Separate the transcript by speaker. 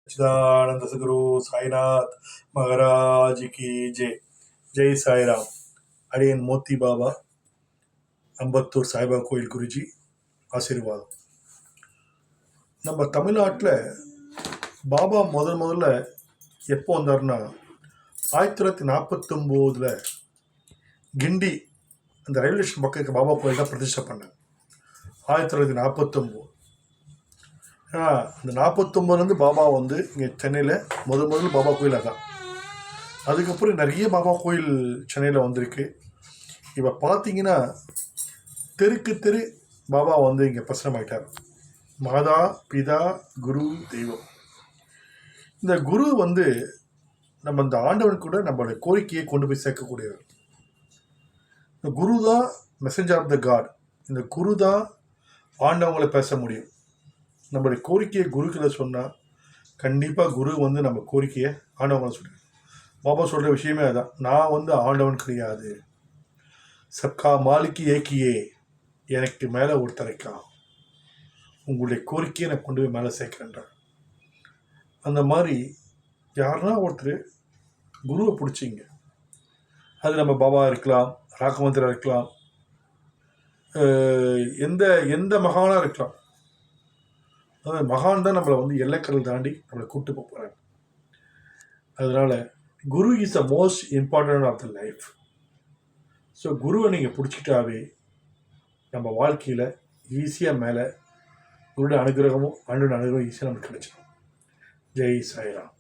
Speaker 1: चिदानंद सदगुरु साईनाथ महाराज की जय. ஜெய் சாய்ராம். அடியன் மோத்தி பாபா, அம்பத்தூர் சாய்பாபா கோயில் குருஜி ஆசீர்வாதம். நம்ம தமிழ்நாட்டில் பாபா முதல்ல எப்போ வந்தார்னா 1949 கிண்டி அந்த ரயில்வே ஸ்டேஷன் பக்கம் இருக்க பாபா கோயில் தான் பிரதிஷ்டை பண்ணாங்க. 1949. அந்த 49 பாபா வந்து இங்கே சென்னையில் முதல்ல பாபா கோயில் அதான். அதுக்கப்புறம் நிறைய பாபா கோயில் சென்னையில் வந்திருக்கு. இப்போ பார்த்தீங்கன்னா தெருக்கு தெரு பாபா வந்து இங்கே பிரசனமாயிட்டார். மாதா பிதா குரு தெய்வம். இந்த குரு வந்து நம்ம இந்த ஆண்டவன் கூட நம்மளுடைய கோரிக்கையை கொண்டு போய் சேர்க்கக்கூடியவர். இந்த குரு தான் மெசஞ்சர் ஆஃப் த காட். இந்த குரு தான் ஆண்டவங்களை பேச முடியும். நம்மளுடைய கோரிக்கையை குருக்களை சொன்னால் கண்டிப்பாக குரு வந்து நம்ம கோரிக்கையை ஆண்டவங்களை சொல்லுவேன். பாபா சொல்கிற விஷயமே அதான். நான் வந்து ஆண்டவன் கிடையாது, சப்கா மாலிக்கு ஏக்கியே, எனக்கு மேலே ஒருத்தர் இருக்கான், உங்களுடைய கோரிக்கையை நான் கொண்டு போய் மேலே சேர்க்கிறேன்றார். அந்த மாதிரி யாருன்னா ஒருத்தர் குருவை பிடிச்சிங்க. அது நம்ம பாபா இருக்கலாம், ராகமந்திரா இருக்கலாம், எந்த மகானாக இருக்கலாம். அதாவது மகான் தான் நம்மளை வந்து எல்லைக்கடல் தாண்டி நம்மளை கூப்பிட்டு போகிறாங்க. அதனால் guru is the most important of the life. So குருவை நீங்கள் பிடிச்சிக்கிட்டாவே நம்ம வாழ்க்கையில் ஈஸியாக மேலே குருடைய அனுகிரகமும் ஆண்டோட அனுகிரகம் ஈஸியாக நமக்கு கிடைச்சிடும். ஜெய் சாய்ராம்.